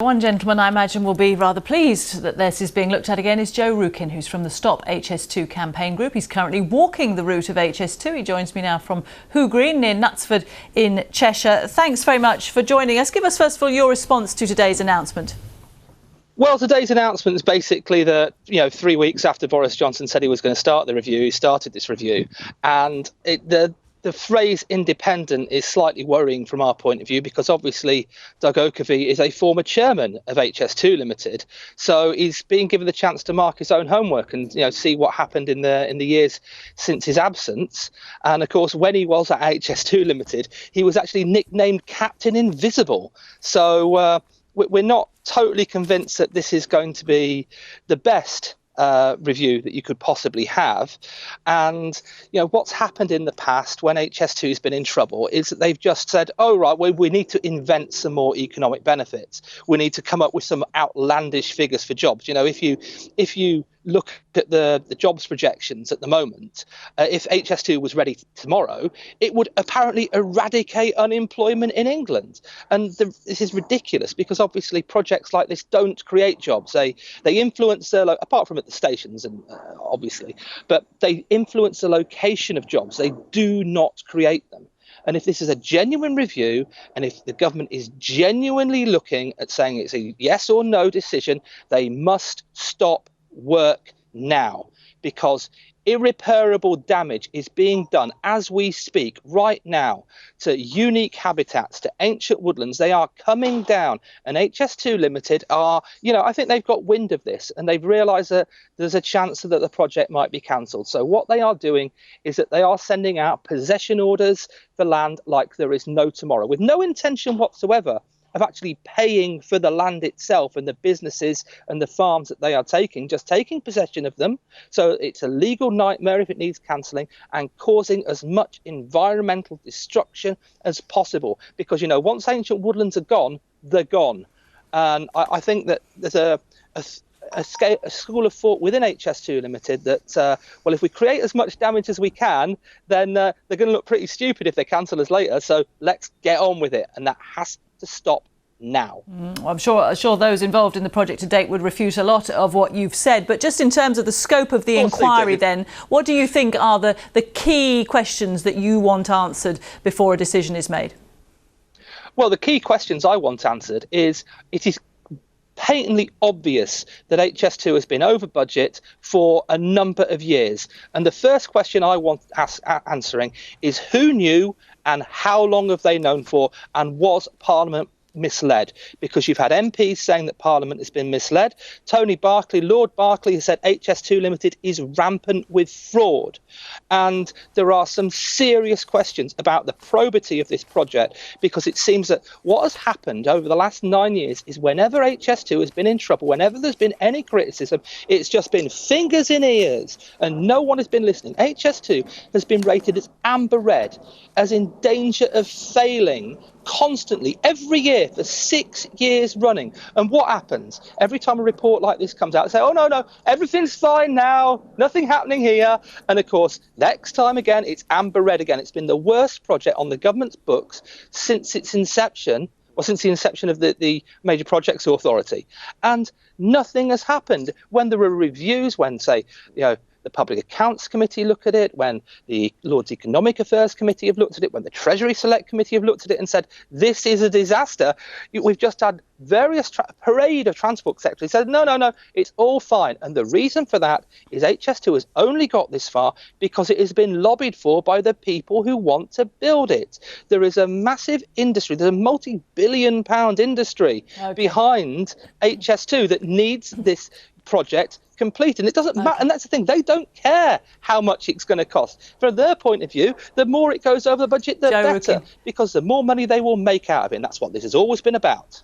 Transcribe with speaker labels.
Speaker 1: One gentleman I imagine will be rather pleased that this is being looked at again is Joe Rukin, who's from the Stop HS2 campaign group. He's currently walking the route of HS2. He joins me now from Hoo Green near Knutsford in Cheshire. Thanks very much for joining us. Give us first of all your response to today's announcement.
Speaker 2: Well, today's announcement is basically that, 3 weeks after Boris Johnson said he was going to start the review, he started this review. And the phrase independent is slightly worrying from our point of view, because obviously Doug Oakervey is a former chairman of HS2 Limited. So he's being given the chance to mark his own homework and, see what happened in the years since his absence. And of course, when he was at HS2 Limited, he was actually nicknamed Captain Invisible. So we're not totally convinced that this is going to be the best review that you could possibly have. And what's happened in the past when HS2 has been in trouble is that they've just said, oh right, we need to invent some more economic benefits, we need to come up with some outlandish figures for jobs. If you look at the jobs projections at the moment, if HS2 was ready tomorrow, it would apparently eradicate unemployment in England. And this is ridiculous, because obviously projects like this don't create jobs. They influence apart from at the stations, and obviously, but they influence the location of jobs. They do not create them. And if this is a genuine review, and if the government is genuinely looking at saying it's a yes or no decision, they must stop work now, because irreparable damage is being done as we speak right now to unique habitats, to ancient woodlands. They are coming down, and HS2 Limited are, I think they've got wind of this, and they've realised that there's a chance that the project might be cancelled. So what they are doing is that they are sending out possession orders for land like there is no tomorrow, with no intention whatsoever of actually paying for the land itself and the businesses and the farms that they are taking, just taking possession of them. So it's a legal nightmare if it needs cancelling, and causing as much environmental destruction as possible. Because, once ancient woodlands are gone, they're gone. And I think that there's a school of thought within HS2 Limited that, if we create as much damage as we can, then they're going to look pretty stupid if they cancel us later. So let's get on with it. And that has to stop now.
Speaker 1: I'm sure those involved in the project to date would refute a lot of what you've said. But just in terms of the scope of the inquiry then, what do you think are the key questions that you want answered before a decision is made?
Speaker 2: Well, the key questions I want answered is, it is patently obvious that HS2 has been over budget for a number of years. And the first question I want answering is, who knew and how long have they known for, and was Parliament misled? Because you've had MPs saying that Parliament has been misled. Lord Berkeley has said HS2 Limited is rampant with fraud. And there are some serious questions about the probity of this project, because it seems that what has happened over the last 9 years is, whenever HS2 has been in trouble, whenever there's been any criticism, it's just been fingers in ears and no one has been listening. HS2 has been rated as amber red, as in danger of failing constantly every year for 6 years running. And what happens every time a report like this comes out? They say, oh no, everything's fine now, nothing happening here. And of course, next time again, it's amber red again. It's been the worst project on the government's books since its inception, or since the inception of the Major Projects Authority. And nothing has happened. When there are reviews, when, say, the Public Accounts Committee look at it, when the Lord's Economic Affairs Committee have looked at it, when the Treasury Select Committee have looked at it and said, this is a disaster. We've just had various parade of transport secretaries said, no, it's all fine. And the reason for that is HS2 has only got this far because it has been lobbied for by the people who want to build it. There is a massive industry, there's a multi-billion pound industry behind HS2 that needs this project complete. And it doesn't matter. And that's the thing, they don't care how much it's going to cost. From their point of view, the more it goes over the budget, the better, because the more money they will make out of it. And that's what this has always been about.